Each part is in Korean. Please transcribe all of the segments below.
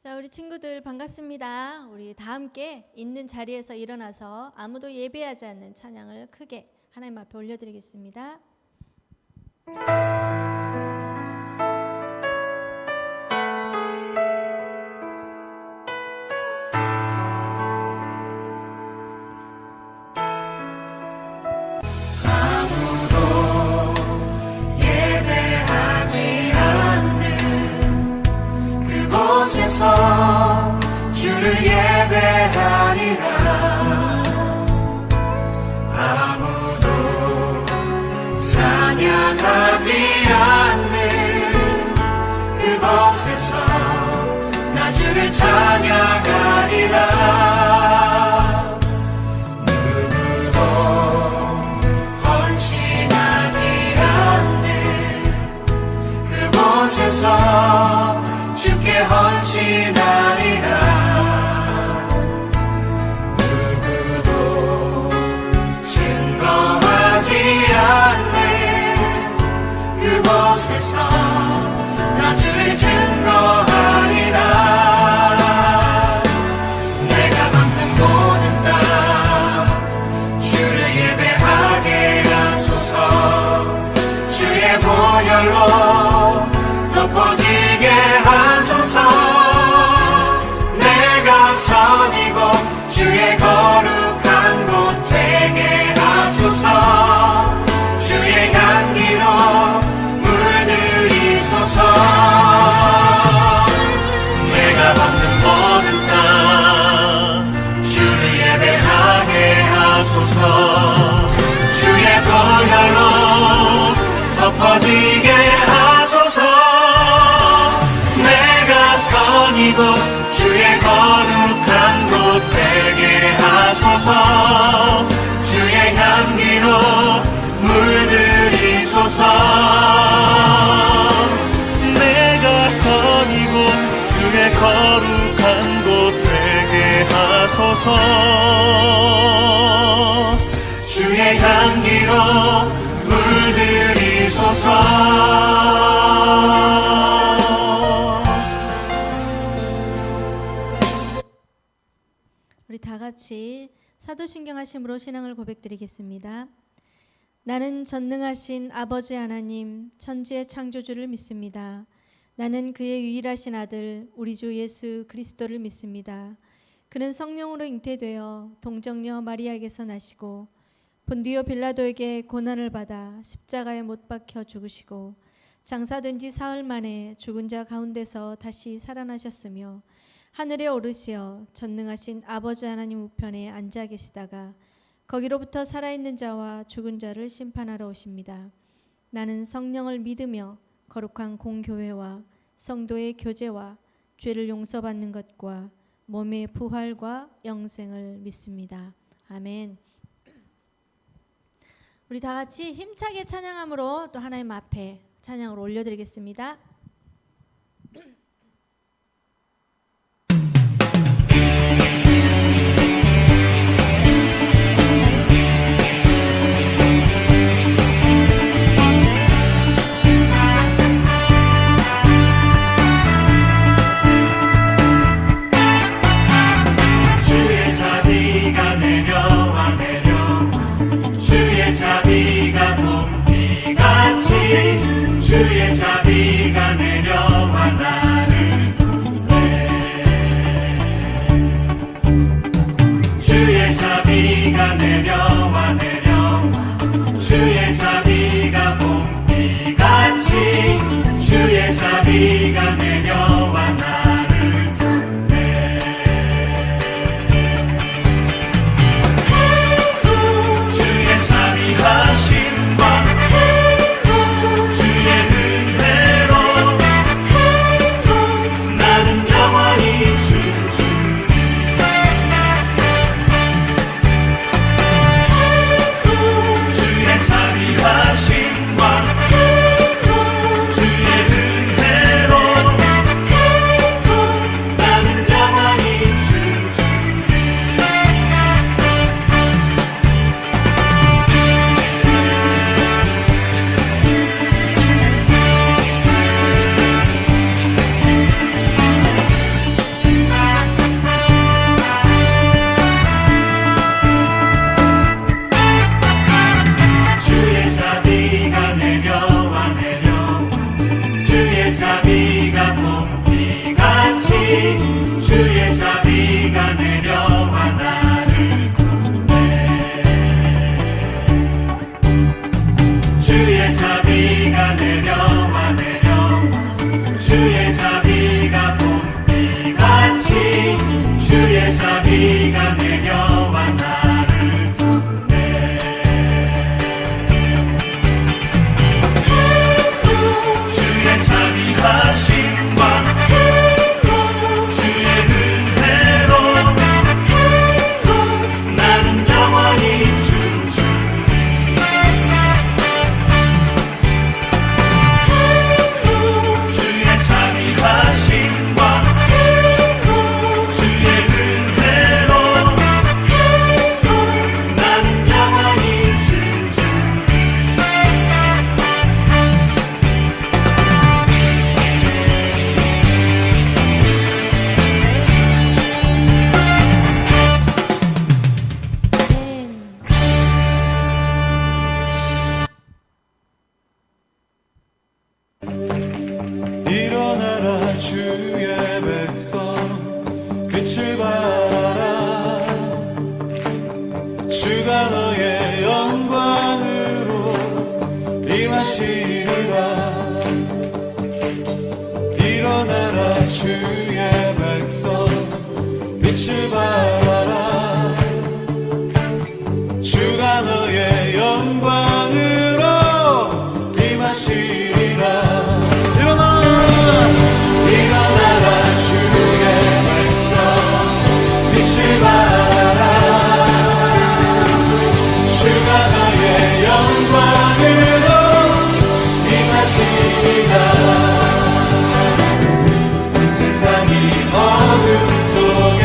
자, 우리 친구들 반갑습니다. 우리 다 함께 있는 자리에서 일어나서 아무도 예배하지 않는 찬양을 크게 하나님 앞에 올려드리겠습니다. 주를 예배하리라. 아무도 찬양하지 않는 그곳에서 나 주를 찬양하리라. 누구도 헌신하지 않는 그곳에서 주께 헌신하리라. 누구도 증거하지 않는 그곳에서 나 주를 증거하리라. 내가 만든 모든 땅 주를 예배하게 하소서. 주의 보혈로 덮어지게 하소서. 내가 선이고 주의 거룩한 곳 되게 하소서. 주의 향기로 물들이소서. 내가 받는 모든 땅 주를 예배하게 하소서. 주의 보혈로 덮어지게 하소서. 선이고 주의 거룩한 곳 되게 하소서. 주의 향기로 물들이소서. 내가 선이고 주의 거룩한 곳 되게 하소서. 주의 향기로 물들이소서. 우리 다 같이 사도신경 하심으로 신앙을 고백드리겠습니다. 나는 전능하신 아버지 하나님 천지의 창조주를 믿습니다. 나는 그의 유일하신 아들 우리 주 예수 그리스도를 믿습니다. 그는 성령으로 잉태되어 동정녀 마리아에게서 나시고 본디오 빌라도에게 고난을 받아 십자가에 못 박혀 죽으시고 장사된 지 사흘 만에 죽은 자 가운데서 다시 살아나셨으며 하늘에 오르시어 전능하신 아버지 하나님 우편에 앉아 계시다가 거기로부터 살아있는 자와 죽은 자를 심판하러 오십니다. 나는 성령을 믿으며 거룩한 공교회와 성도의 교제와 죄를 용서받는 것과 몸의 부활과 영생을 믿습니다. 아멘. 우리 다 같이 힘차게 찬양함으로 또 하나님 앞에 찬양을 올려드리겠습니다. 주의 자비가 일어나라 주의 백성 빛을 발하라 주가 너의 영광으로 임하시리라 일어나라 주의 백성 빛을 발하라 주가 너의 영광으로 임하시리라 일어나라 주의 백성 빛을 발하라 주가 너의 영광으로 임하시리라 세상이 어둠 속에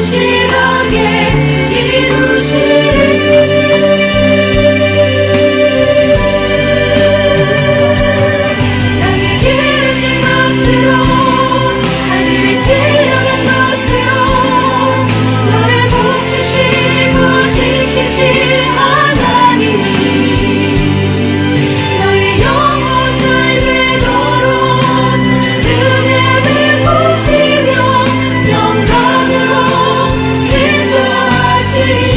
신실하게 이루시리. 땅의 기름진 것으로 하늘의 신령한 것으로 너를 복주시고 지키실 하나님이 너의 영혼 잘되도록 은혜를 보시며 영광으로 인도하시리.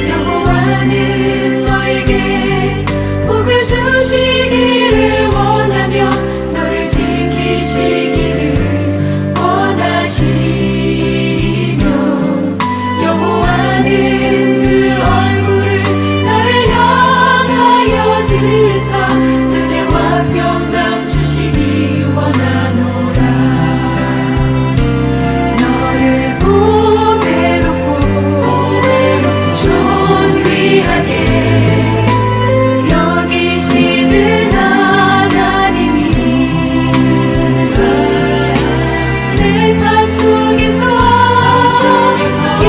여호와는 너에게 복을 주시기를 원하며 너를 지키시기를 원하시며 여호와는 그 얼굴을 너를 향하여 드사 은혜와 평강 주시기 원하노라. 너를 보배롭고 존귀하게 여기시는 하나님이라. 내 삶 속에서 이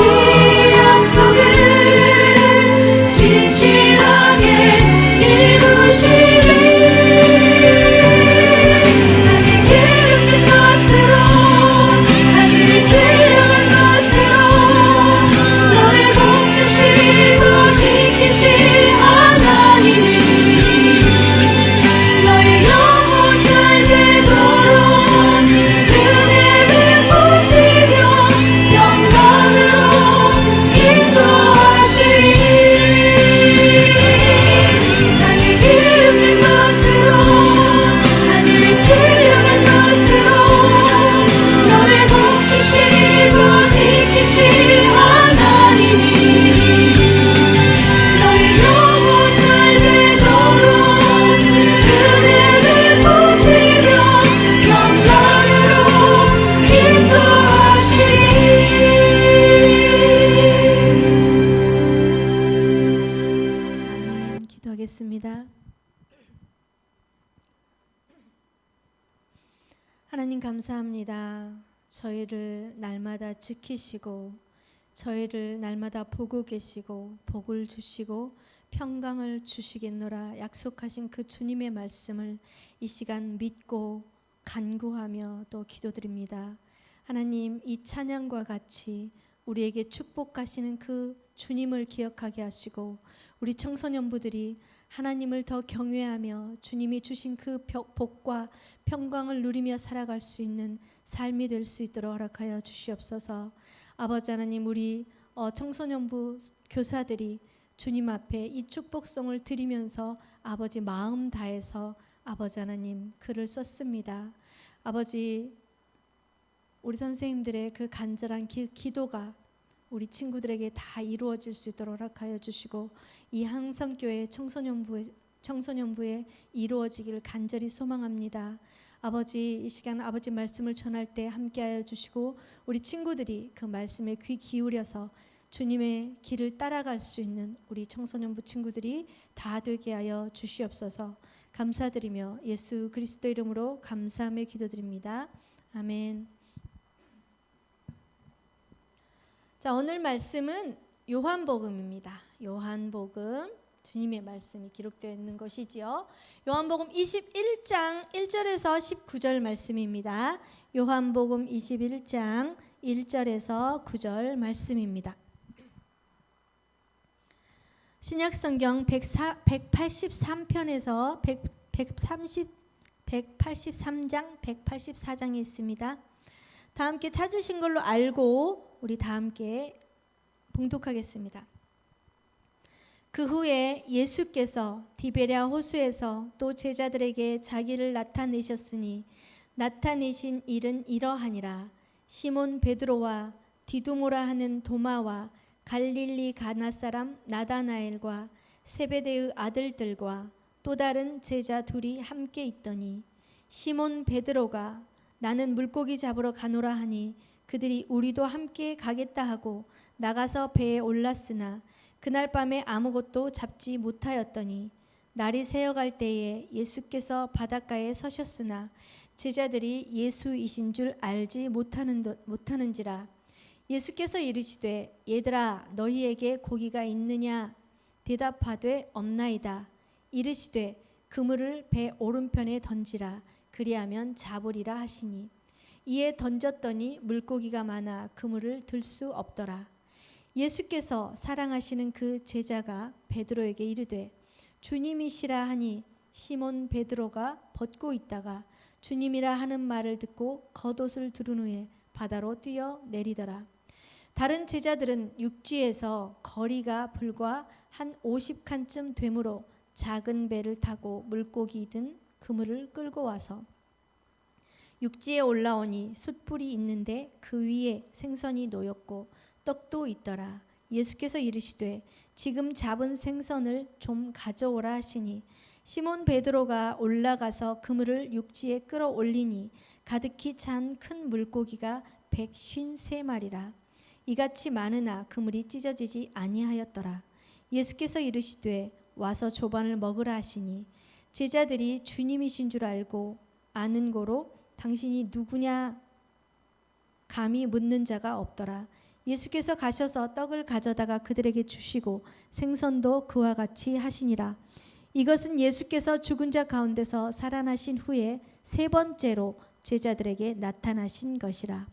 약속을 신실하게 이루시리. 땅의 기름진 것으로 하늘의 신령한 것으로 너를 복주시고 지키실 하나님이 너의 영혼 잘되도록 은혜를 보시며 영광으로 인도하시리. 땅의 기름진 것으로 하늘의 신령한 것으로 너를 복주시고 지키실 하나님이 너의 영혼 잘되도록 은혜를 보시며 영광으로 인도하시리. 아멘. 기도하겠습니다. 하나님 감사합니다. 저희를 날마다 지키시고 저희를 날마다 보고 계시고 복을 주시고 평강을 주시겠노라 약속하신 그 주님의 말씀을 이 시간 믿고 간구하며 또 기도드립니다. 하나님, 이 찬양과 같이 우리에게 축복하시는 그 주님을 기억하게 하시고 우리 청소년부들이 하나님을 더 경외하며 주님이 주신 그 복과 평강을 누리며 살아갈 수 있는 삶이 될 수 있도록 허락하여 주시옵소서. 아버지 하나님, 우리 청소년부 교사들이 주님 앞에 이 축복송을 드리면서 아버지 마음 다해서 아버지 하나님 글을 썼습니다. 아버지, 우리 선생님들의 그 간절한 기도가 우리 친구들에게 다 이루어질 수 있도록 허락하여 주시고 이 항성교회 청소년부에 이루어지기를 간절히 소망합니다. 아버지, 이 시간 아버지 말씀을 전할 때 함께하여 주시고 우리 친구들이 그 말씀에 귀 기울여서 주님의 길을 따라갈 수 있는 우리 청소년부 친구들이 다 되게 하여 주시옵소서. 감사드리며 예수 그리스도 이름으로 감사하며 기도드립니다. 아멘. 자, 오늘 말씀은 요한복음입니다. 요한복음, 주님의 말씀이 기록되어 있는 것이지요. 요한복음 21장 1절에서 19절 말씀입니다. 요한복음 21장 1절에서 9절 말씀입니다. 신약성경 183편에서 183장, 184장이 있습니다. 다 함께 찾으신 걸로 알고 우리 다 함께 봉독하겠습니다. 그 후에 예수께서 디베랴 호수에서 또 제자들에게 자기를 나타내셨으니 나타내신 일은 이러하니라. 시몬 베드로와 디두모라 하는 도마와 갈릴리 가나 사람 나다나엘과 세베대의 아들들과 또 다른 제자 둘이 함께 있더니 시몬 베드로가 나는 물고기 잡으러 가노라 하니 그들이 우리도 함께 가겠다 하고 나가서 배에 올랐으나 그날 밤에 아무것도 잡지 못하였더니 날이 새어갈 때에 예수께서 바닷가에 서셨으나 제자들이 예수이신 줄 알지 못하는지라. 예수께서 이르시되 얘들아 너희에게 고기가 있느냐 대답하되 없나이다. 이르시되 그물을 배 오른편에 던지라 그리하면 잡으리라 하시니 이에 던졌더니 물고기가 많아 그물을 들 수 없더라. 예수께서 사랑하시는 그 제자가 베드로에게 이르되 주님이시라 하니 시몬 베드로가 벗고 있다가 주님이라 하는 말을 듣고 겉옷을 두른 후에 바다로 뛰어 내리더라. 다른 제자들은 육지에서 거리가 불과 한 50칸쯤 되므로 작은 배를 타고 물고기 든 그물을 끌고 와서 육지에 올라오니 숯불이 있는데 그 위에 생선이 놓였고 떡도 있더라. 예수께서 이르시되 지금 잡은 생선을 좀 가져오라 하시니 시몬 베드로가 올라가서 그물을 육지에 끌어올리니 가득히 찬 큰 물고기가 153마리라. 이같이 많으나 그물이 찢어지지 아니하였더라. 예수께서 이르시되 와서 조반을 먹으라 하시니 제자들이 주님이신 줄 알고 아는 고로 당신이 누구냐 감히 묻는 자가 없더라. 예수께서 가셔서 떡을 가져다가 그들에게 주시고 생선도 그와 같이 하시니라. 이것은 예수께서 죽은 자 가운데서 살아나신 후에 세 번째로 제자들에게 나타나신 것이라.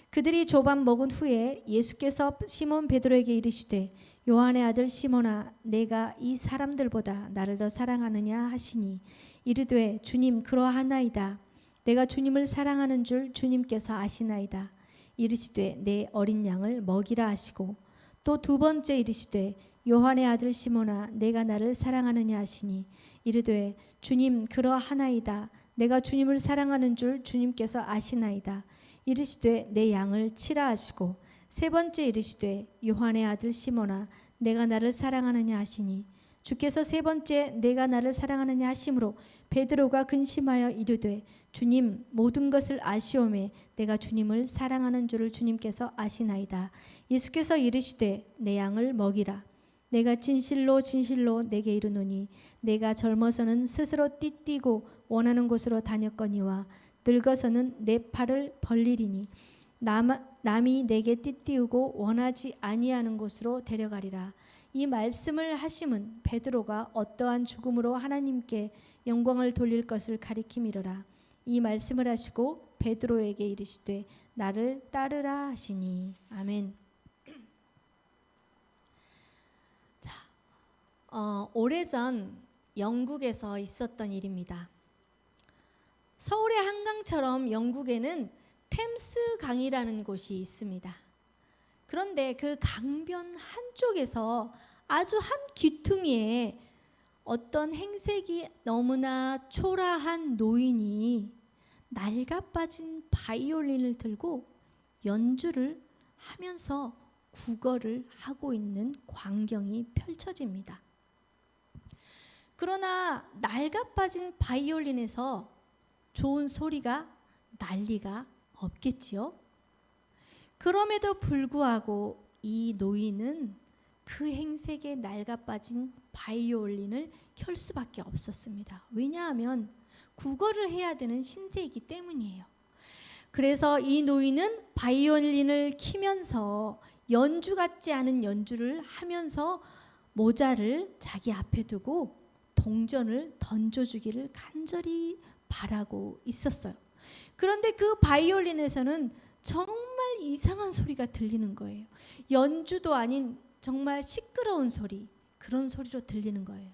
그들이 조반 먹은 후에 예수께서 시몬 베드로에게 이르시되 요한의 아들 시몬아 내가 이 사람들보다 나를 더 사랑하느냐 하시니 이르되 주님 그러하나이다. 내가 주님을 사랑하는 줄 주님께서 아시나이다. 이르시되 내 어린 양을 먹이라 하시고 또 두 번째 이르시되 요한의 아들 시몬아 내가 나를 사랑하느냐 하시니 이르되 주님 그러하나이다. 내가 주님을 사랑하는 줄 주님께서 아시나이다. 이르시되 내 양을 치라 하시고 세 번째 이르시되 요한의 아들 시몬아 내가 나를 사랑하느냐 하시니 주께서 세 번째 내가 나를 사랑하느냐 하심으로 베드로가 근심하여 이르되 주님 모든 것을 아시오매 내가 주님을 사랑하는 줄을 주님께서 아시나이다. 예수께서 이르시되 내 양을 먹이라. 내가 진실로 진실로 내게 이르노니 내가 젊어서는 스스로 띠띠고 원하는 곳으로 다녔거니와 늙어서는 내 팔을 벌리리니 남이 내게 띠띠우고 원하지 아니하는 곳으로 데려가리라. 이 말씀을 하심은 베드로가 어떠한 죽음으로 하나님께 영광을 돌릴 것을 가리킴이로라. 이 말씀을 하시고 베드로에게 이르시되 나를 따르라 하시니. 아멘. 오래전 영국에서 있었던 일입니다. 서울의 한강처럼 영국에는 템스 강이라는 곳이 있습니다. 그런데 그 강변 한쪽에서 아주 한 귀퉁이에 어떤 행색이 너무나 초라한 노인이 낡아빠진 바이올린을 들고 연주를 하면서 국어를 하고 있는 광경이 펼쳐집니다. 그러나 낡아빠진 바이올린에서 좋은 소리가 날 리가 없겠지요. 그럼에도 불구하고 이 노인은 그 행색에 낡아빠진 바이올린을 켤 수밖에 없었습니다. 왜냐하면 국어를 해야 되는 신세이기 때문이에요. 그래서 이 노인은 바이올린을 키면서 연주 같지 않은 연주를 하면서 모자를 자기 앞에 두고 동전을 던져주기를 간절히 바라고 있었어요. 그런데 그 바이올린에서는 정말 이상한 소리가 들리는 거예요. 연주도 아닌 정말 시끄러운 소리, 그런 소리로 들리는 거예요.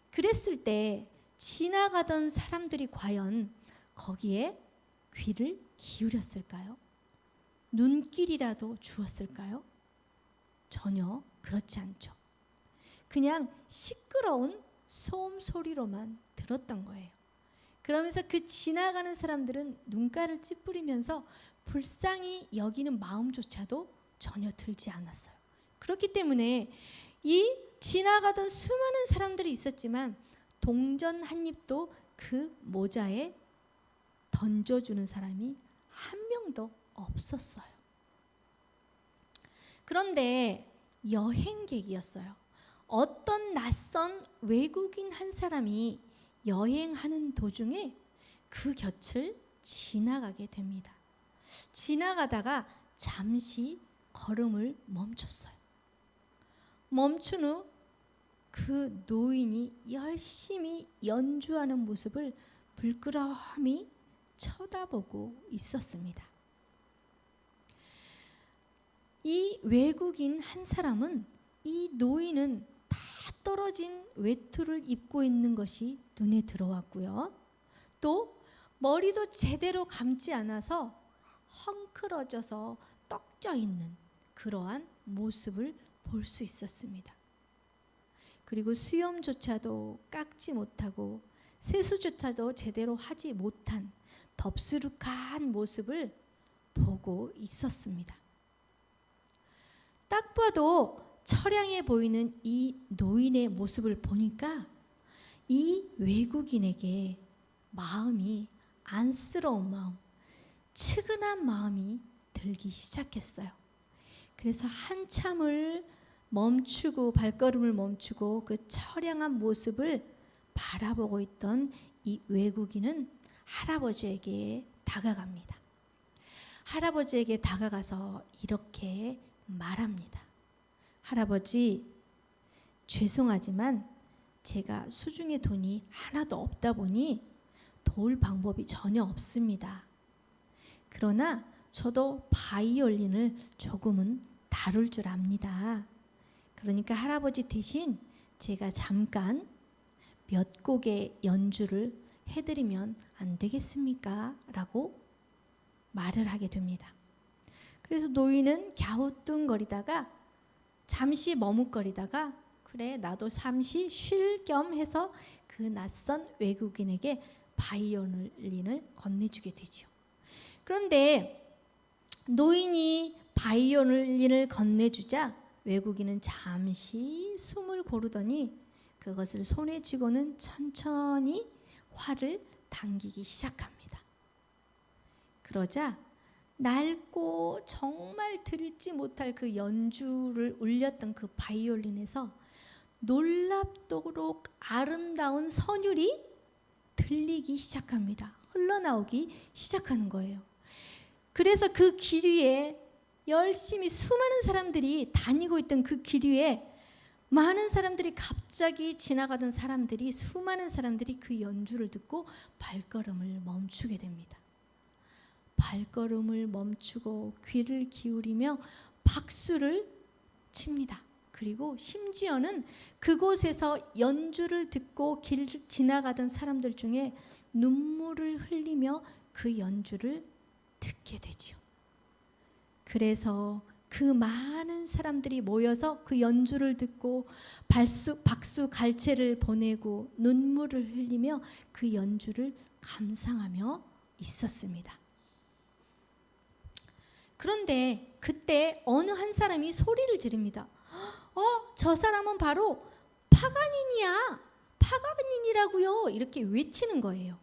그랬을 때 지나가던 사람들이 과연 거기에 귀를 기울였을까요? 눈길이라도 주었을까요? 전혀 그렇지 않죠. 그냥 시끄러운 소음 소리로만 들었던 거예요. 그러면서 그 지나가는 사람들은 눈가를 찌푸리면서 불쌍히 여기는 마음조차도 전혀 들지 않았어요. 그렇기 때문에 이 지나가던 수많은 사람들이 있었지만 동전 한 입도 그 모자에 던져주는 사람이 한 명도 없었어요. 그런데 여행객이었어요. 어떤 낯선 외국인 한 사람이 여행하는 도중에 그 곁을 지나가게 됩니다. 지나가다가 잠시 걸음을 멈췄어요. 멈춘 후 그 노인이 열심히 연주하는 모습을 불끄러미 쳐다보고 있었습니다. 이 외국인 한 사람은 이 노인은 다 떨어진 외투를 입고 있는 것이 눈에 들어왔고요. 또 머리도 제대로 감지 않아서 헝클어져서 떡져 있는 그러한 모습을 볼 수 있었습니다. 그리고 수염조차도 깎지 못하고 세수조차도 제대로 하지 못한 덥수룩한 모습을 보고 있었습니다. 딱 봐도 처량해 보이는 이 노인의 모습을 보니까 이 외국인에게 마음이 안쓰러운 마음, 측은한 마음이 들기 시작했어요. 그래서 한참을 발걸음을 멈추고 그 처량한 모습을 바라보고 있던 이 외국인은 할아버지에게 다가갑니다. 할아버지에게 다가가서 이렇게 말합니다. 할아버지, 죄송하지만 제가 수중에 돈이 하나도 없다 보니 도울 방법이 전혀 없습니다. 그러나 저도 바이올린을 조금은 다룰 줄 압니다. 그러니까 할아버지 대신 제가 잠깐 몇 곡의 연주를 해드리면 안 되겠습니까? 라고 말을 하게 됩니다. 그래서 노인은 갸우뚱거리다가 잠시 머뭇거리다가 그래 나도 잠시 쉴 겸 해서 그 낯선 외국인에게 바이올린을 건네주게 되죠. 그런데 노인이 바이올린을 건네주자 외국인은 잠시 숨을 고르더니 그것을 손에 쥐고는 천천히 활을 당기기 시작합니다. 그러자 낡고 정말 들지 못할 그 연주를 울렸던 그 바이올린에서 놀랍도록 아름다운 선율이 들리기 시작합니다. 흘러나오기 시작하는 거예요. 그래서 그 길 위에 열심히 수많은 사람들이 다니고 있던 그 길 위에 많은 사람들이 갑자기 지나가던 사람들이 수많은 사람들이 그 연주를 듣고 발걸음을 멈추게 됩니다. 발걸음을 멈추고 귀를 기울이며 박수를 칩니다. 그리고 심지어는 그곳에서 연주를 듣고 길 지나가던 사람들 중에 눈물을 흘리며 그 연주를 듣게 되죠. 그래서 그 많은 사람들이 모여서 그 연주를 듣고 박수 갈채를 보내고 눈물을 흘리며 그 연주를 감상하며 있었습니다. 그런데 그때 어느 한 사람이 소리를 지릅니다. 저 사람은 바로 파가닌이야. 파가닌이라고요. 이렇게 외치는 거예요.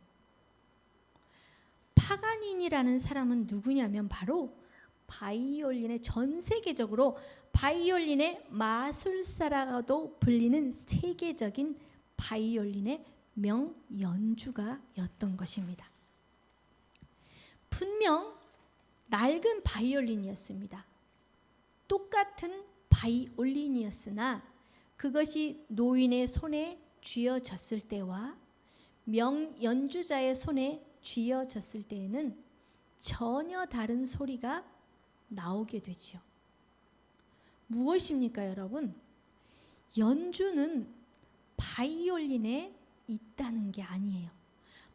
파가닌이라는 사람은 누구냐면 바로 바이올린의 전 세계적으로 바이올린의 마술사라고도 불리는 세계적인 바이올린의 명연주가였던 것입니다. 분명 낡은 바이올린이었습니다. 똑같은 바이올린이었으나 그것이 노인의 손에 쥐어졌을 때와 명연주자의 손에 쥐어졌을 때에는 전혀 다른 소리가 나오게 되지요. 무엇입니까, 여러분? 연주는 바이올린에 있다는 게 아니에요.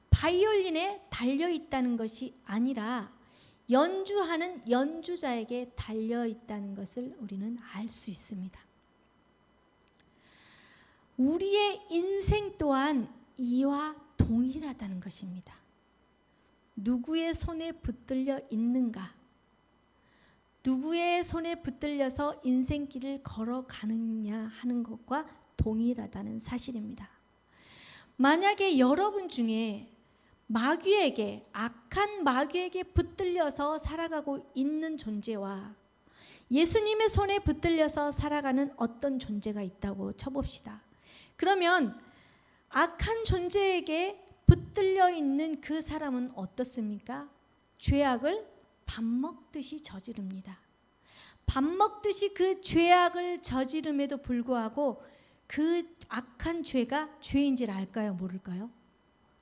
바이올린에 달려 있다는 것이 아니라 연주하는 연주자에게 달려 있다는 것을 우리는 알 수 있습니다. 우리의 인생 또한 이와 동일하다는 것입니다. 누구의 손에 붙들려 있는가? 누구의 손에 붙들려서 인생길을 걸어가느냐 하는 것과 동일하다는 사실입니다. 만약에 여러분 중에 마귀에게, 악한 마귀에게 붙들려서 살아가고 있는 존재와 예수님의 손에 붙들려서 살아가는 어떤 존재가 있다고 쳐봅시다. 그러면 악한 존재에게 붙들려 있는 그 사람은 어떻습니까? 죄악을 밥 먹듯이 저지릅니다. 밥 먹듯이 그 죄악을 저지름에도 불구하고 그 악한 죄가 죄인지를 알까요? 모를까요?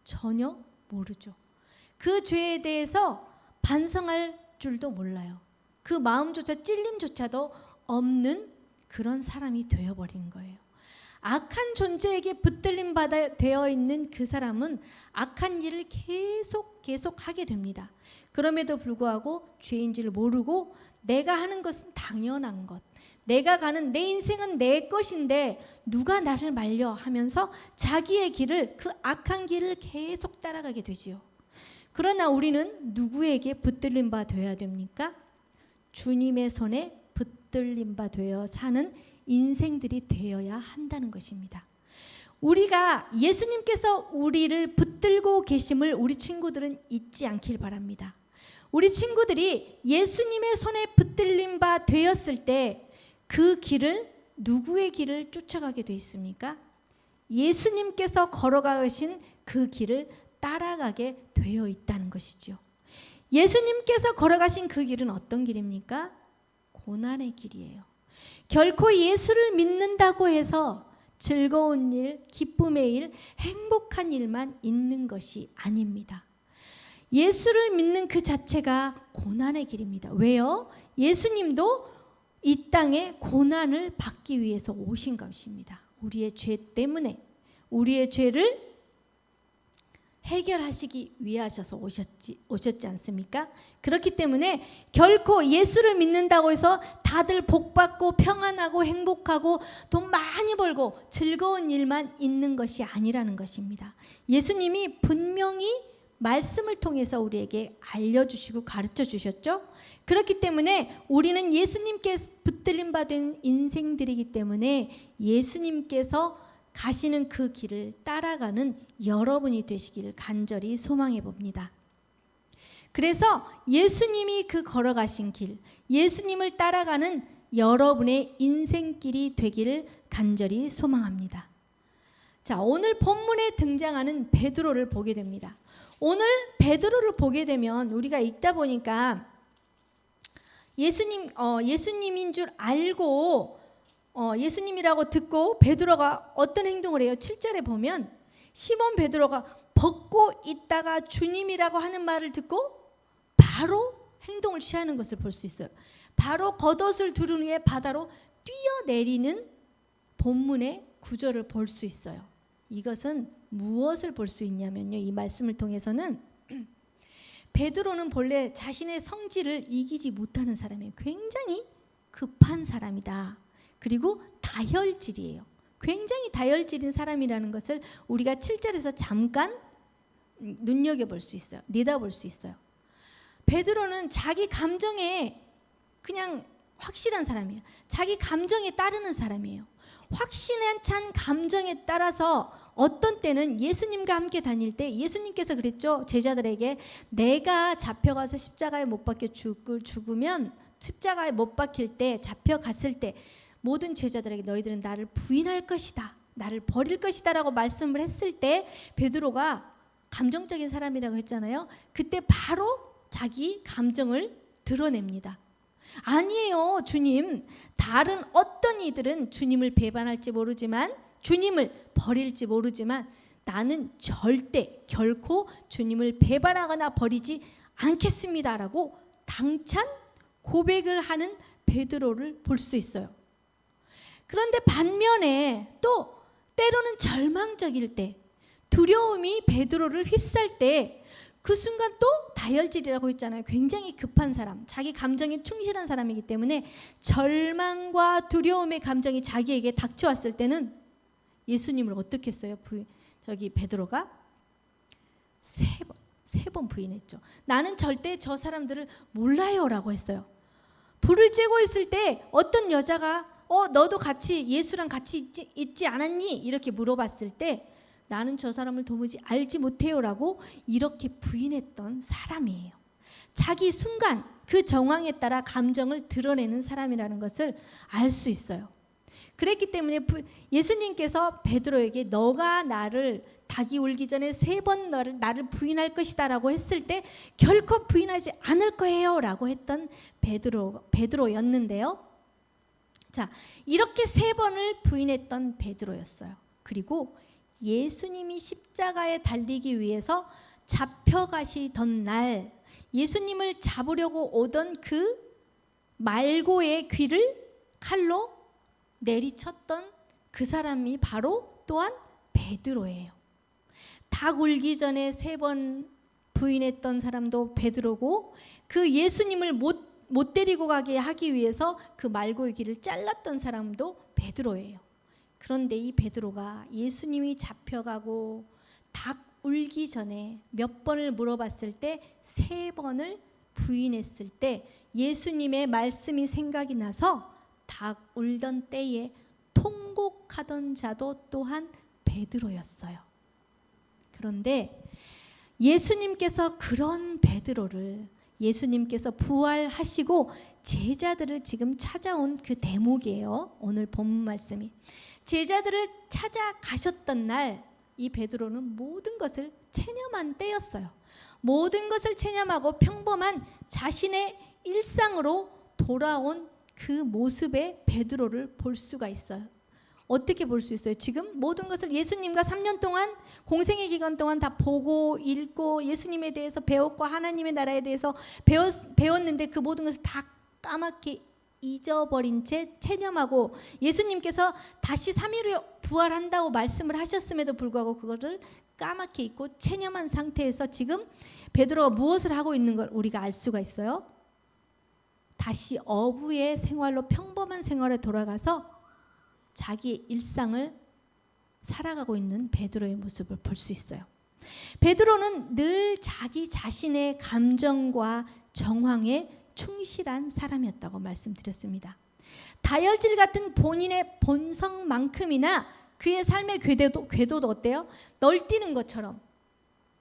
전혀 모르죠. 그 죄에 대해서 반성할 줄도 몰라요. 그 마음조차 찔림조차도 없는 그런 사람이 되어버린 거예요. 악한 존재에게 붙들림 받아 되어 있는 그 사람은 악한 일을 계속 하게 됩니다. 그럼에도 불구하고 죄인지를 모르고 내가 하는 것은 당연한 것, 내가 가는 내 인생은 내 것인데 누가 나를 말려 하면서 자기의 길을, 그 악한 길을 계속 따라가게 되지요. 그러나 우리는 누구에게 붙들림 바 되어야 됩니까? 주님의 손에 붙들림 바 되어 사는 인생들이 되어야 한다는 것입니다. 우리가 예수님께서 우리를 붙들고 계심을 우리 친구들은 잊지 않길 바랍니다. 우리 친구들이 예수님의 손에 붙들림 바 되었을 때 그 길을, 누구의 길을 쫓아가게 돼 있습니까? 예수님께서 걸어가신 그 길을 따라가게 되어 있다는 것이죠. 예수님께서 걸어가신 그 길은 어떤 길입니까? 고난의 길이에요. 결코 예수를 믿는다고 해서 즐거운 일, 기쁨의 일, 행복한 일만 있는 것이 아닙니다. 예수를 믿는 그 자체가 고난의 길입니다. 왜요? 예수님도 이 땅에 고난을 받기 위해서 오신 것입니다. 우리의 죄 때문에, 우리의 죄를 해결하시기 위해 하셔서 오셨지 않습니까? 그렇기 때문에 결코 예수를 믿는다고 해서 다들 복받고 평안하고 행복하고 돈 많이 벌고 즐거운 일만 있는 것이 아니라는 것입니다. 예수님이 분명히 말씀을 통해서 우리에게 알려주시고 가르쳐 주셨죠. 그렇기 때문에 우리는 예수님께 붙들림 받은 인생들이기 때문에 예수님께서 가시는 그 길을 따라가는 여러분이 되시기를 간절히 소망해 봅니다. 그래서 예수님이 그 걸어가신 길, 예수님을 따라가는 여러분의 인생길이 되기를 간절히 소망합니다. 자, 오늘 본문에 등장하는 베드로를 보게 됩니다. 오늘 베드로를 보게 되면 우리가 읽다 보니까 예수님인 줄 알고 예수님이라고 듣고 베드로가 어떤 행동을 해요? 7절에 보면 시몬 베드로가 벗고 있다가 주님이라고 하는 말을 듣고 바로 행동을 취하는 것을 볼 수 있어요. 바로 겉옷을 두른 후에 바다로 뛰어내리는 본문의 구절을 볼 수 있어요. 이것은 무엇을 볼 수 있냐면요, 이 말씀을 통해서는 베드로는 본래 자신의 성질을 이기지 못하는 사람이에요. 굉장히 급한 사람이다. 그리고 다혈질이에요. 굉장히 다혈질인 사람이라는 것을 우리가 7절에서 잠깐 눈여겨볼 수 있어요. 내다볼 수 있어요. 베드로는 자기 감정에 그냥 확실한 사람이에요. 자기 감정에 따르는 사람이에요. 확신에 찬 감정에 따라서 어떤 때는 예수님과 함께 다닐 때 예수님께서 그랬죠. 제자들에게 내가 잡혀가서 십자가에 못 박혀 죽으면 십자가에 못 박힐 때 잡혀갔을 때 모든 제자들에게 너희들은 나를 부인할 것이다, 나를 버릴 것이다 라고 말씀을 했을 때 베드로가 감정적인 사람이라고 했잖아요. 그때 바로 자기 감정을 드러냅니다. 아니에요, 주님. 다른 어떤 이들은 주님을 배반할지 모르지만, 주님을 버릴지 모르지만 나는 절대 결코 주님을 배반하거나 버리지 않겠습니다라고 당찬 고백을 하는 베드로를 볼 수 있어요. 그런데 반면에 또 때로는 절망적일 때, 두려움이 베드로를 휩쌀 때 그 순간 또 다혈질이라고 했잖아요. 굉장히 급한 사람, 자기 감정에 충실한 사람이기 때문에 절망과 두려움의 감정이 자기에게 닥쳐왔을 때는 예수님을 어떻게 했어요? 베드로가 세 번 부인했죠. 나는 절대 저 사람들을 몰라요라고 했어요. 불을 쬐고 있을 때 어떤 여자가 너도 같이 예수랑 같이 있지 않았니? 이렇게 물어봤을 때 나는 저 사람을 도무지 알지 못해요라고 이렇게 부인했던 사람이에요. 자기 순간 그 정황에 따라 감정을 드러내는 사람이라는 것을 알 수 있어요. 그랬기 때문에 예수님께서 베드로에게 너가 나를 닭이 울기 전에 3번 나를 부인할 것이다 라고 했을 때 결코 부인하지 않을 거예요 라고 했던 베드로였는데요. 자, 이렇게 3번을 부인했던 베드로였어요. 그리고 예수님이 십자가에 달리기 위해서 잡혀가시던 날 예수님을 잡으려고 오던 그 말고의 귀를 칼로 내리쳤던 그 사람이 바로 또한 베드로예요. 닭 울기 전에 3번 부인했던 사람도 베드로고 그 예수님을 못 데리고 가게 하기 위해서 그 말고의 귀를 잘랐던 사람도 베드로예요. 그런데 이 베드로가 예수님이 잡혀가고 닭 울기 전에 몇 번을 물어봤을 때 3번을 부인했을 때 예수님의 말씀이 생각이 나서 닭 울던 때에 통곡하던 자도 또한 베드로였어요. 그런데 예수님께서 그런 베드로를 예수님께서 부활하시고 제자들을 지금 찾아온 그 대목이에요. 오늘 본문 말씀이. 제자들을 찾아가셨던 날 이 베드로는 모든 것을 체념한 때였어요. 모든 것을 체념하고 평범한 자신의 일상으로 돌아온 그 모습의 베드로를 볼 수가 있어요. 어떻게 볼 수 있어요? 지금 모든 것을 예수님과 3년 동안 공생의 기간 동안 다 보고 읽고 예수님에 대해서 배웠고 하나님의 나라에 대해서 배웠는데 그 모든 것을 다 까맣게 잊어버린 채 체념하고 예수님께서 다시 3일 후에 부활한다고 말씀을 하셨음에도 불구하고 그것을 까맣게 잊고 체념한 상태에서 지금 베드로가 무엇을 하고 있는 걸 우리가 알 수가 있어요. 다시 어부의 생활로 평범한 생활에 돌아가서 자기의 일상을 살아가고 있는 베드로의 모습을 볼 수 있어요. 베드로는 늘 자기 자신의 감정과 정황에 충실한 사람이었다고 말씀드렸습니다. 다혈질 같은 본인의 본성만큼이나 그의 삶의 궤도도 어때요? 널뛰는 것처럼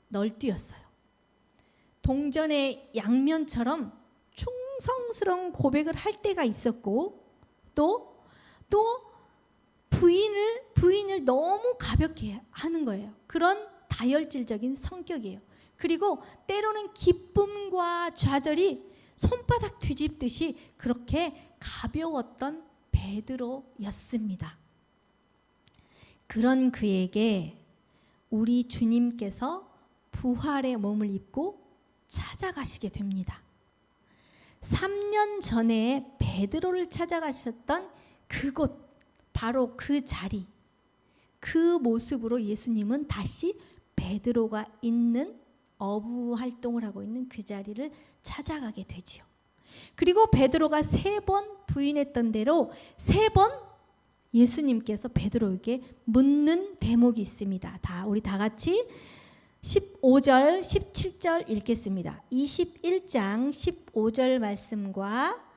널뛰었어요. 동전의 양면처럼 충성스러운 고백을 할 때가 있었고 또 부인을 너무 가볍게 하는 거예요. 그런 다혈질적인 성격이에요. 그리고 때로는 기쁨과 좌절이 손바닥 뒤집듯이 그렇게 가벼웠던 베드로였습니다. 그런 그에게 우리 주님께서 부활의 몸을 입고 찾아가시게 됩니다. 3년 전에 베드로를 찾아가셨던 그곳, 바로 그 자리, 그 모습으로 예수님은 다시 베드로가 있는 어부 활동을 하고 있는 그 자리를 찾아가게 되지요. 그리고 베드로가 3번 부인했던 대로 3번 예수님께서 베드로에게 묻는 대목이 있습니다. 우리 다 같이 15절, 17절 읽겠습니다. 21장 15절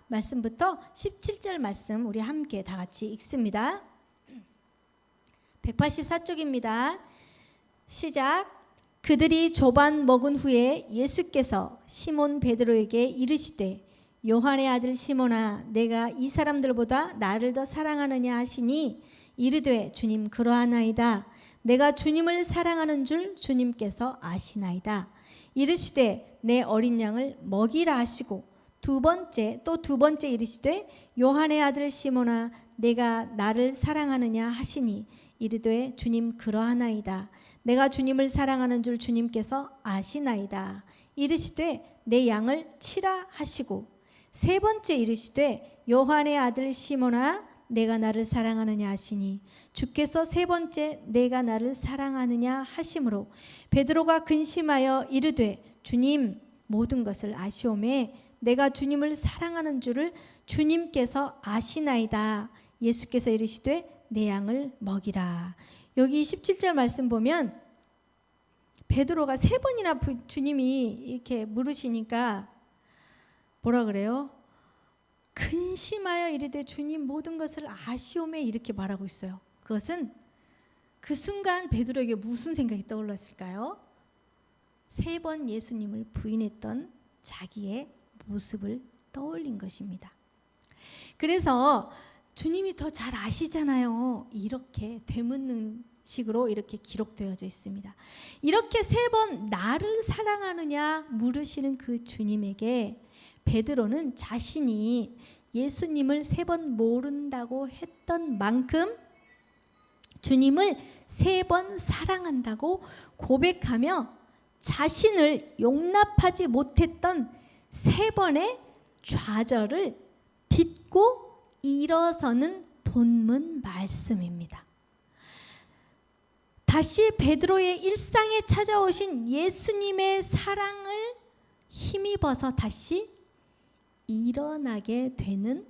말씀부터 17절 말씀 우리 함께 다 같이 읽습니다. 184쪽입니다. 시작. 그들이 조반 먹은 후에 예수께서 시몬 베드로에게 이르시되 요한의 아들 시몬아 내가 이 사람들보다 나를 더 사랑하느냐 하시니 이르되 주님 그러하나이다. 내가 주님을 사랑하는 줄 주님께서 아시나이다. 이르시되 내 어린 양을 먹이라 하시고 두 번째 이르시되 요한의 아들 시몬아 내가 나를 사랑하느냐 하시니 이르되 주님 그러하나이다. 내가 주님을 사랑하는 줄 주님께서 아시나이다. 이르시되 내 양을 치라 하시고 세 번째 이르시되 요한의 아들 시몬아 내가 나를 사랑하느냐 하시니 주께서 세 번째 내가 나를 사랑하느냐 하심으로 베드로가 근심하여 이르되 주님 모든 것을 아시오매 내가 주님을 사랑하는 줄을 주님께서 아시나이다. 예수께서 이르시되 내 양을 먹이라. 여기 17절 말씀 보면 베드로가 3번이나 주님이 이렇게 물으시니까 뭐라 그래요? 근심하여 이르되 주님 모든 것을 아시오매 이렇게 말하고 있어요. 그것은 그 순간 베드로에게 무슨 생각이 떠올랐을까요? 3번 예수님을 부인했던 자기의 모습을 떠올린 것입니다. 그래서 주님이 더 잘 아시잖아요. 이렇게 되묻는 식으로 이렇게 기록되어져 있습니다. 이렇게 3번 나를 사랑하느냐 물으시는 그 주님에게 베드로는 자신이 예수님을 3번 모른다고 했던 만큼 주님을 3번 사랑한다고 고백하며 자신을 용납하지 못했던 3번의 좌절을 딛고 일어서는 본문 말씀입니다. 다시 베드로의 일상에 찾아오신 예수님의 사랑을 힘입어서 다시 일어나게 되는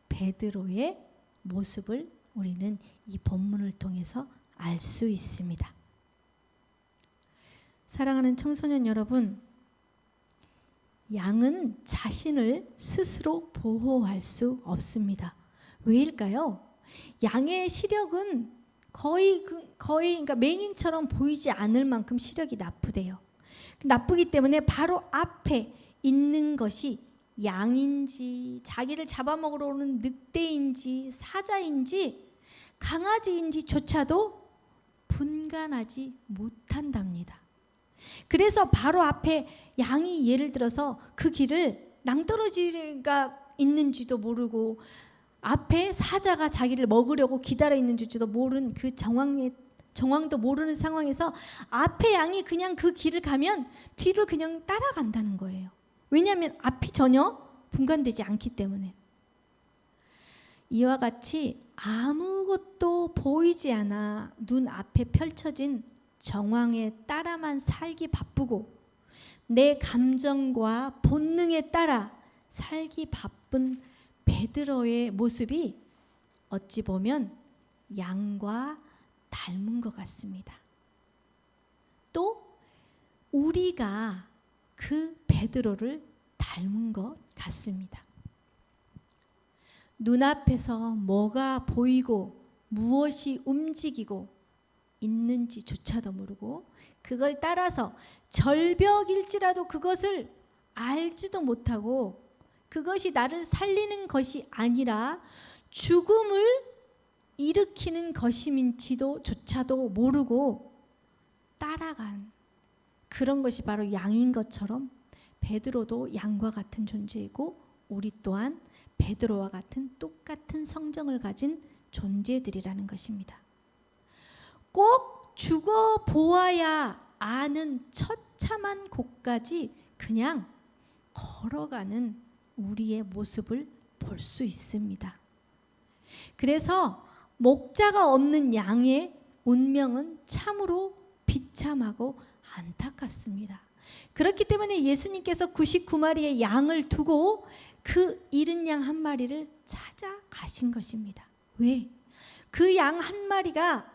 베드로의 모습을 우리는 이 본문을 통해서 알 수 있습니다. 사랑하는 청소년 여러분, 양은 자신을 스스로 보호할 수 없습니다. 왜일까요? 양의 시력은 거의 그러니까 맹인처럼 보이지 않을 만큼 시력이 나쁘대요. 나쁘기 때문에 바로 앞에 있는 것이 양인지 자기를 잡아먹으러 오는 늑대인지 사자인지 강아지인지조차도 분간하지 못한답니다. 그래서 바로 앞에 양이 예를 들어서 그 길을 낭떠러지가 있는지도 모르고 앞에 사자가 자기를 먹으려고 기다려 있는지도 모르는 그 정황도 모르는 상황에서 앞에 양이 그냥 그 길을 가면 뒤를 그냥 따라간다는 거예요. 왜냐하면 앞이 전혀 분간되지 않기 때문에. 이와 같이 아무것도 보이지 않아 눈앞에 펼쳐진 정황에 따라만 살기 바쁘고 내 감정과 본능에 따라 살기 바쁜 베드로의 모습이 어찌 보면 양과 닮은 것 같습니다. 또 우리가 그 베드로를 닮은 것 같습니다. 눈앞에서 뭐가 보이고 무엇이 움직이고 있는지조차도 모르고 그걸 따라서 절벽일지라도 그것을 알지도 못하고 그것이 나를 살리는 것이 아니라 죽음을 일으키는 것임인지조차도 모르고 따라간 그런 것이 바로 양인 것처럼 베드로도 양과 같은 존재이고 우리 또한 베드로와 같은 똑같은 성정을 가진 존재들이라는 것입니다. 꼭 죽어 보아야 아는 처참한 곳까지 그냥 걸어가는 우리의 모습을 볼 수 있습니다. 그래서 목자가 없는 양의 운명은 참으로 비참하고 안타깝습니다. 그렇기 때문에 예수님께서 99마리의 양을 두고 그 잃은 양 한 마리를 찾아가신 것입니다. 왜? 그 양 한 마리가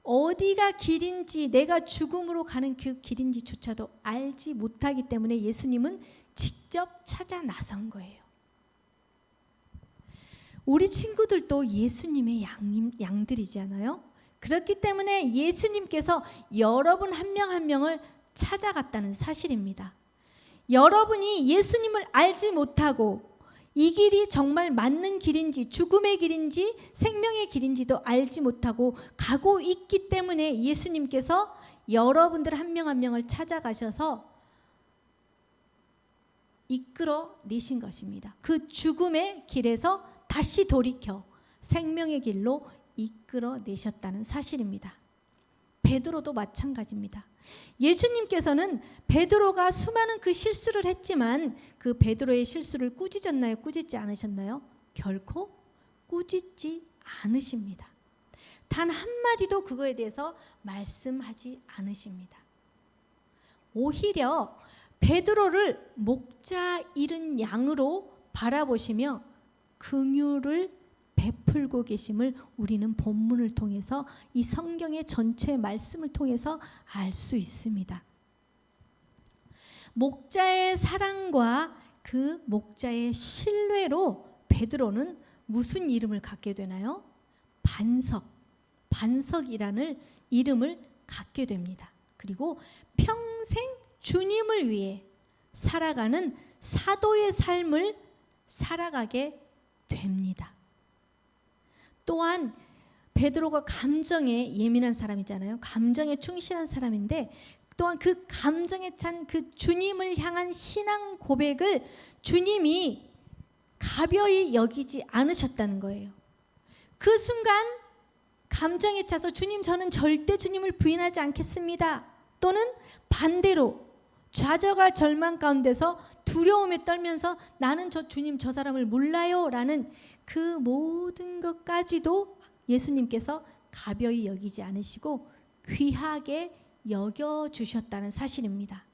어디가 길인지 내가 죽음으로 가는 그 길인지조차도 알지 못하기 때문에 예수님은 직접 찾아 나선 거예요. 우리 친구들도 예수님의 양들이잖아요. 그렇기 때문에 예수님께서 여러분 한 명 한 명을 찾아갔다는 사실입니다. 여러분이 예수님을 알지 못하고 이 길이 정말 맞는 길인지 죽음의 길인지 생명의 길인지도 알지 못하고 가고 있기 때문에 예수님께서 여러분들 한 명 한 명을 찾아가셔서 이끌어 내신 것입니다. 그 죽음의 길에서 다시 돌이켜 생명의 길로 이끌어 내셨다는 사실입니다. 베드로도 마찬가지입니다. 예수님께서는 베드로가 수많은 그 실수를 했지만 그 베드로의 실수를 꾸짖었나요? 꾸짖지 않으셨나요? 결코 꾸짖지 않으십니다. 단 한마디도 그거에 대해서 말씀하지 않으십니다. 오히려 베드로를 목자 잃은 양으로 바라보시며 긍휼을 베풀고 계심을 우리는 본문을 통해서 이 성경의 전체 말씀을 통해서 알 수 있습니다. 목자의 사랑과 그 목자의 신뢰로 베드로는 무슨 이름을 갖게 되나요? 반석이라는 이름을 갖게 됩니다. 그리고 평생 주님을 위해 살아가는 사도의 삶을 살아가게 됩니다. 또한 베드로가 감정에 예민한 사람이잖아요. 감정에 충실한 사람인데 또한 그 감정에 찬 그 주님을 향한 신앙 고백을 주님이 가벼이 여기지 않으셨다는 거예요. 그 순간 감정에 차서 주님, 저는 절대 주님을 부인하지 않겠습니다. 또는 반대로 좌절과 절망 가운데서 두려움에 떨면서 나는 저 주님 저 사람을 몰라요 라는 그 모든 것까지도 예수님께서 가벼이 여기지 않으시고 귀하게 여겨주셨다는 사실입니다.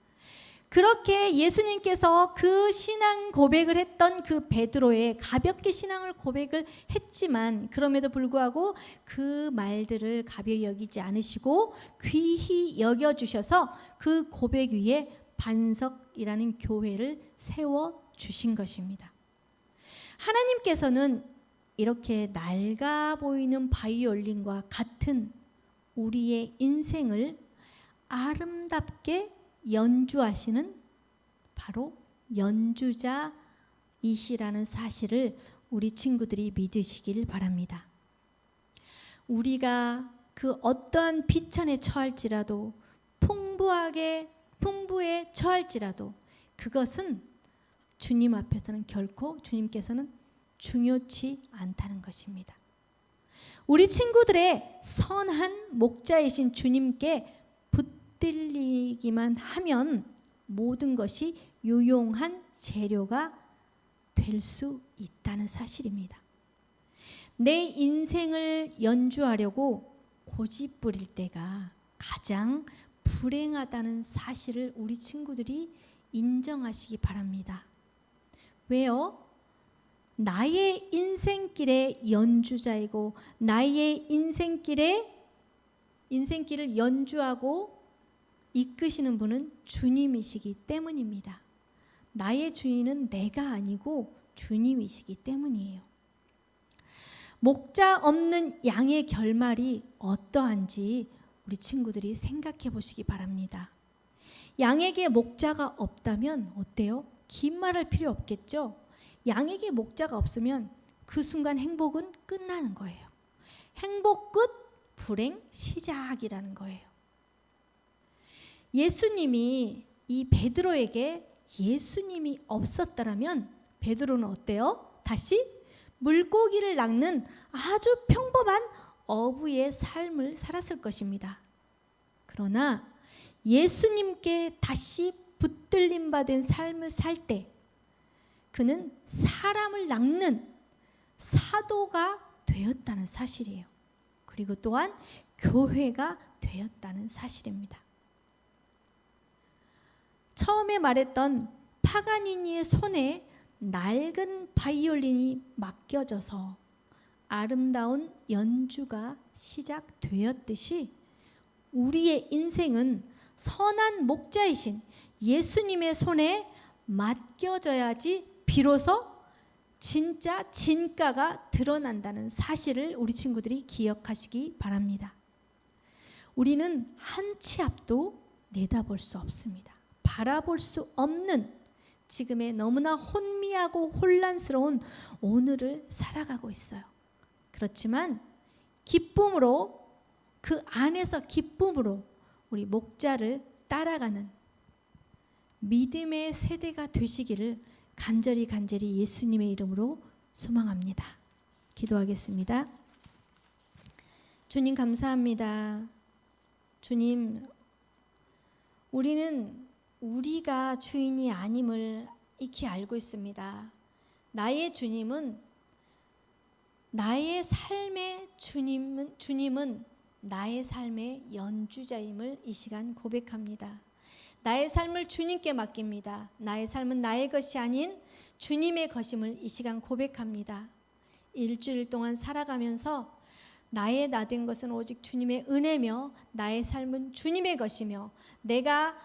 그렇게 예수님께서 그 신앙 고백을 했던 그 베드로의 가볍게 신앙을 고백을 했지만 그럼에도 불구하고 그 말들을 가벼이 여기지 않으시고 귀히 여겨주셔서 그 고백 위에 반석이라는 교회를 세워주신 것입니다. 하나님께서는 이렇게 낡아 보이는 바이올린과 같은 우리의 인생을 아름답게 연주하시는 바로 연주자이시라는 사실을 우리 친구들이 믿으시길 바랍니다. 우리가 그 어떠한 비천에 처할지라도 풍부에 처할지라도 그것은 주님 앞에서는 결코 주님께서는 중요치 않다는 것입니다. 우리 친구들의 선한 목자이신 주님께 붙들리기만 하면 모든 것이 유용한 재료가 될 수 있다는 사실입니다. 내 인생을 연주하려고 고집 부릴 때가 가장 불행하다는 사실을 우리 친구들이 인정하시기 바랍니다. 왜요? 나의 인생길의 연주자이고 나의 인생길을 연주하고 이끄시는 분은 주님이시기 때문입니다. 나의 주인은 내가 아니고 주님이시기 때문이에요. 목자 없는 양의 결말이 어떠한지 우리 친구들이 생각해 보시기 바랍니다. 양에게 목자가 없다면 어때요? 긴 말할 필요 없겠죠? 양에게 목자가 없으면 그 순간 행복은 끝나는 거예요. 행복 끝, 불행 시작이라는 거예요. 예수님이 이 베드로에게 예수님이 없었더라면 베드로는 어때요? 다시 물고기를 낚는 아주 평범한 어부의 삶을 살았을 것입니다. 그러나 예수님께 다시 붙들림 받은 삶을 살 때 그는 사람을 낚는 사도가 되었다는 사실이에요. 그리고 또한 교회가 되었다는 사실입니다. 처음에 말했던 파가니니의 손에 낡은 바이올린이 맡겨져서 아름다운 연주가 시작되었듯이 우리의 인생은 선한 목자이신 예수님의 손에 맡겨져야지 비로소 진짜 진가가 드러난다는 사실을 우리 친구들이 기억하시기 바랍니다. 우리는 한 치 앞도 내다볼 수 없습니다. 바라볼 수 없는 지금의 너무나 혼미하고 혼란스러운 오늘을 살아가고 있어요. 그렇지만 기쁨으로 그 안에서 기쁨으로 우리 목자를 따라가는 믿음의 세대가 되시기를 간절히 예수님의 이름으로 소망합니다. 기도하겠습니다. 주님 감사합니다. 주님, 우리는 우리가 주인이 아님을 익히 알고 있습니다. 나의 주님은 나의 삶의 주님은 나의 삶의 연주자임을 이 시간 고백합니다. 나의 삶을 주님께 맡깁니다. 나의 삶은 나의 것이 아닌 주님의 것임을 이 시간 고백합니다. 일주일 동안 살아가면서 나의 나된 것은 오직 주님의 은혜며 나의 삶은 주님의 것이며 내가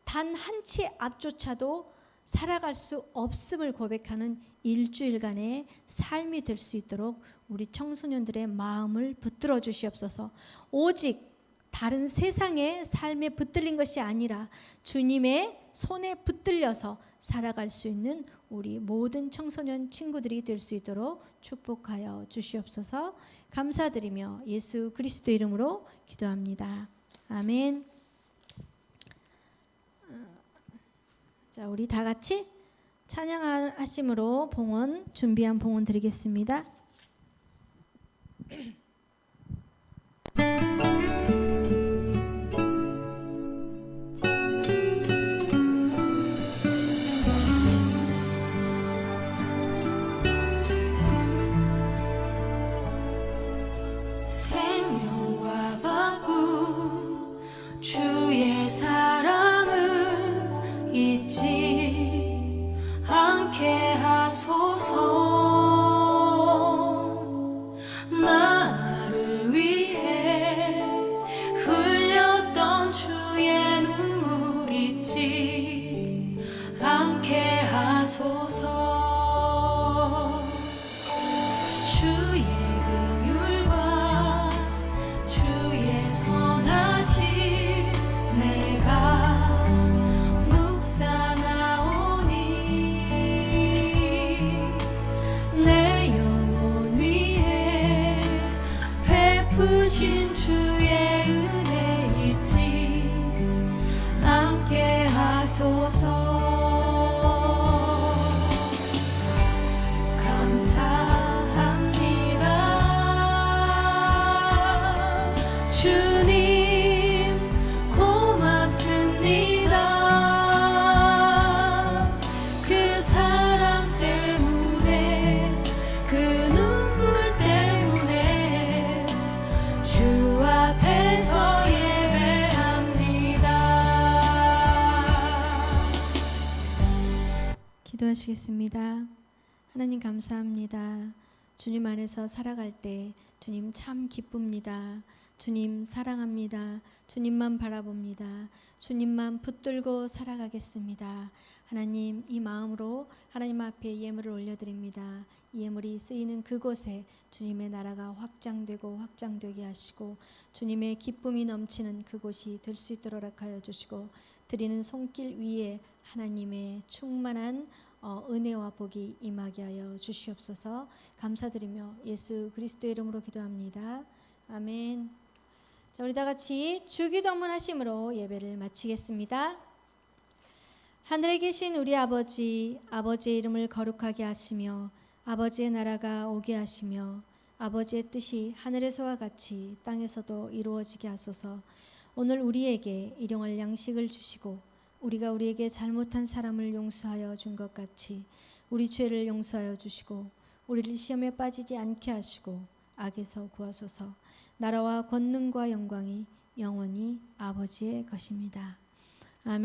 단 한 치 앞조차도 살아갈 수 없음을 고백하는 일주일간의 삶이 될 수 있도록 우리 청소년들의 마음을 붙들어 주시옵소서. 오직 다른 세상의 삶에 붙들린 것이 아니라 주님의 손에 붙들려서 살아갈 수 있는 우리 모든 청소년 친구들이 될 수 있도록 축복하여 주시옵소서. 감사드리며 예수 그리스도 이름으로 기도합니다. 아멘. 자, 우리 다 같이 찬양하심으로 봉헌, 준비한 봉헌 드리겠습니다. 생명과 바꾸 주의 사랑을 잊지 않게 하소서. 나를 위해 흘렸던 주의 눈물 잊지 않게 하소서. 주의 긍휼과 주의 선하심 내가 묵상하오니 내 영혼 위에 베푸신 주의 은혜 잊지 않게 하소서. 감사합니다. 주님 고맙습니다. 그 사랑 때문에 그 눈물 때문에 주 앞에서 예배합니다. 기도하시겠습니다. 하나님 감사합니다. 주님 안에서 살아갈 때 주님 참 기쁩니다. 주님 사랑합니다. 주님만 바라봅니다. 주님만 붙들고 살아가겠습니다. 하나님, 이 마음으로 하나님 앞에 예물을 올려드립니다. 이 예물이 쓰이는 그곳에 주님의 나라가 확장되고 확장되게 하시고 주님의 기쁨이 넘치는 그곳이 될 수 있도록 하여 주시고 드리는 손길 위에 하나님의 충만한 은혜와 복이 임하게 하여 주시옵소서. 감사드리며 예수 그리스도의 이름으로 기도합니다. 아멘. 자, 우리 다 같이 주기도문 하심으로 예배를 마치겠습니다. 하늘에 계신 우리 아버지, 아버지의 이름을 거룩하게 하시며 아버지의 나라가 오게 하시며 아버지의 뜻이 하늘에서와 같이 땅에서도 이루어지게 하소서. 오늘 우리에게 일용할 양식을 주시고 우리가 우리에게 잘못한 사람을 용서하여 준 것 같이 우리 죄를 용서하여 주시고 우리를 시험에 빠지지 않게 하시고 악에서 구하소서. 나라와 권능과 영광이 영원히 아버지의 것입니다. 아멘.